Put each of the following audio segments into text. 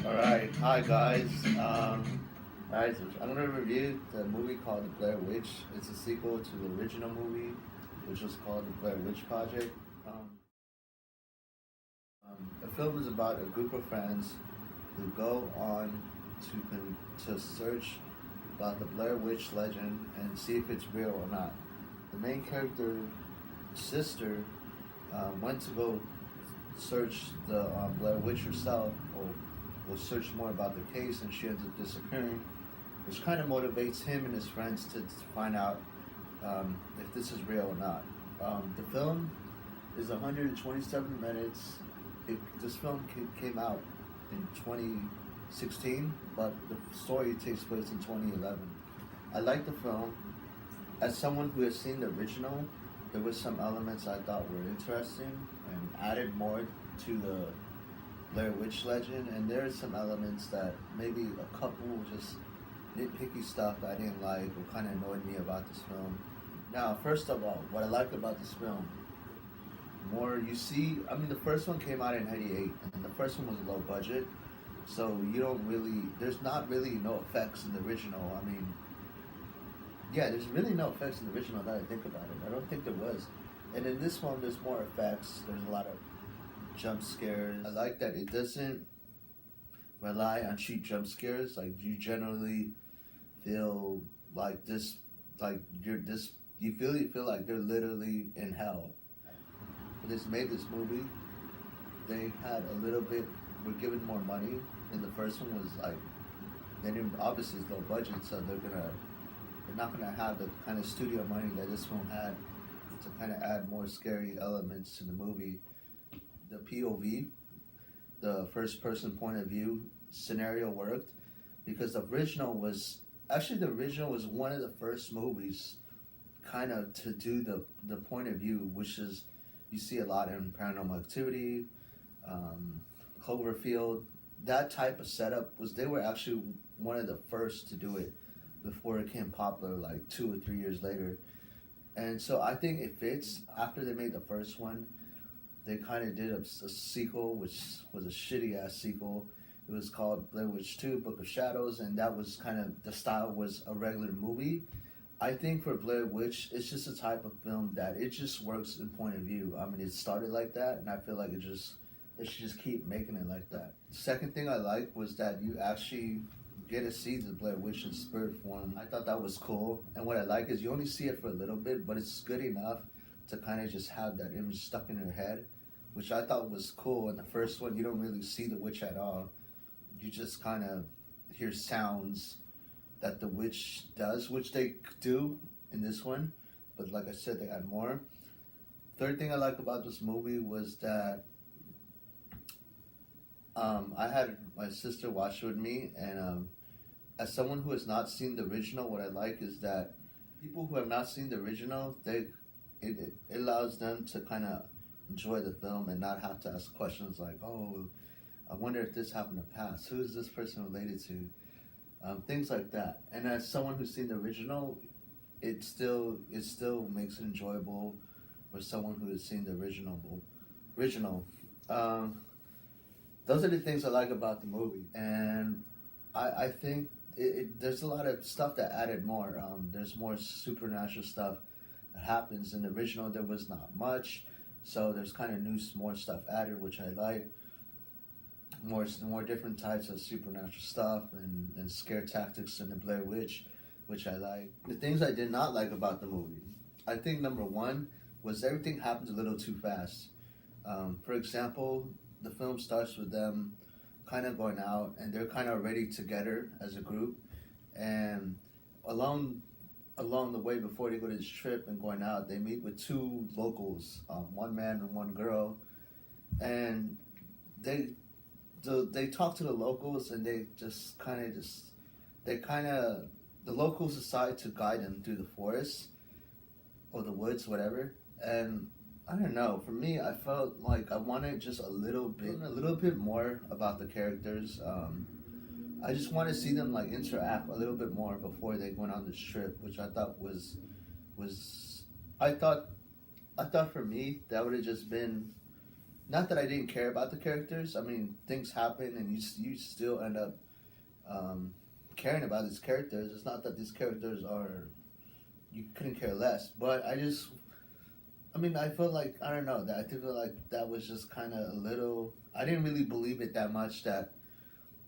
All right, hi guys. Guys, I'm gonna review the movie called The Blair Witch. It's a sequel to the original movie, which was called The Blair Witch Project. Um, the film is about a group of friends who go on to search about the Blair Witch legend and see if it's real or not. The main character, sister, went to go search the Blair Witch herself, or will search more about the case, and she ends up disappearing, which kind of motivates him and his friends to find out if this is real or not. The film is 127 minutes. This film came out in 2016, but the story takes place in 2011. I like the film. As someone who has seen the original, there was some elements I thought were interesting and added more to the Blair Witch legend, and there are some elements that maybe a couple just nitpicky stuff that I didn't like or kind of annoyed me about this film. Now, first of all, what I like about this film, more you see, I mean, the first one came out in '98, and the first one was low budget, so you don't really, there's not really no effects in the original. I mean, yeah, there's really no effects in the original that I think about it. I don't think there was. And in this one, there's more effects. There's a lot of jump scares. I like that it doesn't rely on cheap jump scares. Like you generally feel like this, like you feel like they're literally in hell. When they made this movie, they had a little bit, were given more money. And the first one was like, they didn't, obviously it's low budget, so they're not gonna have the kind of studio money that this one had to kind of add more scary elements to the movie. The POV, the first person point of view scenario worked because the original was one of the first movies kind of to do the point of view, which is you see a lot in Paranormal Activity, Cloverfield. That type of setup was, they were actually one of the first to do it before it became popular like 2 or 3 years later. And so I think it fits. After they made the first one, they kind of did a sequel, which was a shitty ass sequel. It was called Blair Witch 2 Book of Shadows, and that was kind of, the style was a regular movie. I think for Blair Witch, it's just a type of film that it just works in point of view. I mean, it started like that, and I feel like it should just keep making it like that. The second thing I liked was that you actually get to see the Blair Witch in spirit form. I thought that was cool, and what I like is you only see it for a little bit, but it's good enough to kind of just have that image stuck in your head, which I thought was cool. In the first one, you don't really see the witch at all. You just kind of hear sounds that the witch does, which they do in this one, but like I said, they add more. Third thing I like about this movie was that I had my sister watch it with me, and as someone who has not seen the original, what I like is that people who have not seen the original, it allows them to kind of enjoy the film and not have to ask questions like, oh, I wonder if this happened in the past. Who is this person related to? Things like that. And as someone who's seen the original, it still makes it enjoyable for someone who has seen the original. Um, those are the things I like about the movie, and I think there's a lot of stuff that added more. There's more supernatural stuff that happens. In the original, there was not much, so there's kind of more stuff added, which I like. More different types of supernatural stuff and scare tactics in the Blair Witch, which I like. The things I did not like about the movie, I think number one was everything happens a little too fast. For example, the film starts with them kind of going out, and they're kind of already together as a group, and along the way before they go to this trip and going out, they meet with two locals, one man and one girl, and they they talk to the locals, and they just the locals decide to guide them through the forest or the woods, whatever. And I don't know. For me, I felt like I wanted just a little bit more about the characters. I just want to see them like interact a little bit more before they went on this trip, which I thought was I thought for me that would have just been Not that I didn't care about the characters. I mean, things happen, and you still end up caring about these characters. It's not that these characters are you couldn't care less, but I mean, I feel like I don't know that I feel like that was just kind of a little. I didn't really believe it that much that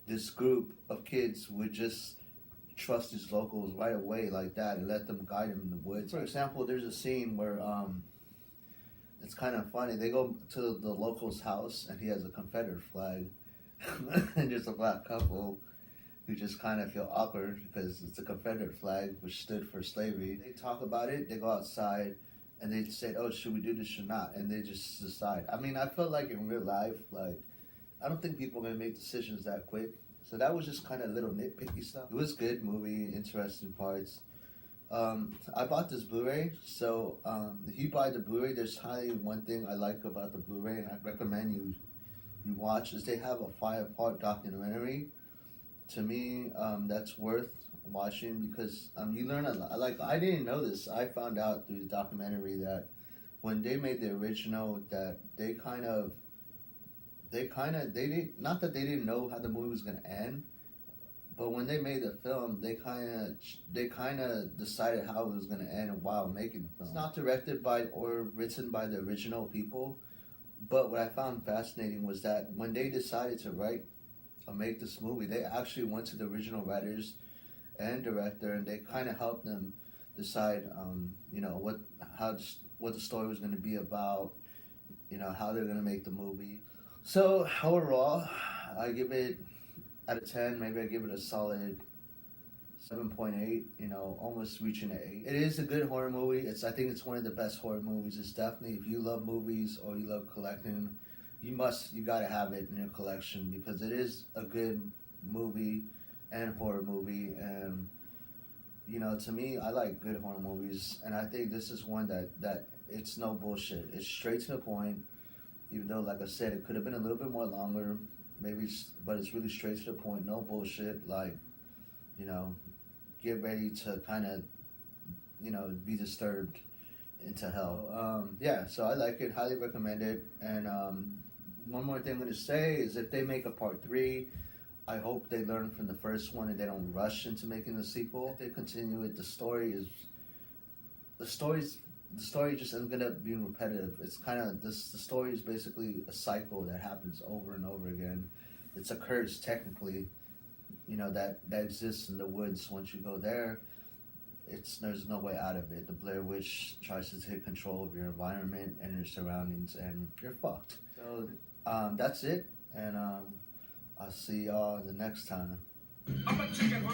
this group of kids would just trust these locals right away like that and let them guide them in the woods. For example, there's a scene where it's kind of funny. They go to the local's house and he has a Confederate flag, and there's a black couple who just kind of feel awkward because it's a Confederate flag which stood for slavery. They talk about it. They go outside and they say, "Oh, should we do this or not?" And they just decide. I mean, I feel like in real life, like I don't think people are gonna make decisions that quick. So that was just kind of little nitpicky stuff. It was good movie, interesting parts. I bought this Blu-ray, so if you buy the Blu-ray, there's highly one thing I like about the Blu-ray, and I recommend you watch is they have a 5-part documentary. To me, that's worth watching because you learn a lot. Like I didn't know this. I found out through the documentary that when they made the original, that they didn't, not that they didn't know how the movie was gonna end, but when they made the film, they kind of decided how it was gonna end while making the film. It's not directed by or written by the original people, but what I found fascinating was that when they decided to write or make this movie, they actually went to the original writers and director, and they kind of helped them decide, what the story was going to be about, how they're going to make the movie. So overall, I give it out of 10. Maybe I give it a solid 7.8. Almost reaching an 8. It is a good horror movie. I think it's one of the best horror movies. It's definitely, if you love movies or you love collecting, you gotta have it in your collection because it is a good movie and horror movie. And to me, I like good horror movies, and I think this is one that it's no bullshit. It's straight to the point. Even though, like I said, it could have been a little bit more longer, but it's really straight to the point. No bullshit. Like, get ready to kind of, be disturbed into hell. Yeah, so I like it. Highly recommend it. And one more thing I'm going to say is if they make a part 3, I hope they learn from the first one and they don't rush into making the sequel. If they continue it, the story just ends up being repetitive. It's kind of the story is basically a cycle that happens over and over again. It's a curse technically, that exists in the woods. Once you go there, there's no way out of it. The Blair Witch tries to take control of your environment and your surroundings, and you're fucked. So that's it, and I'll see y'all the next time. I'm a chicken.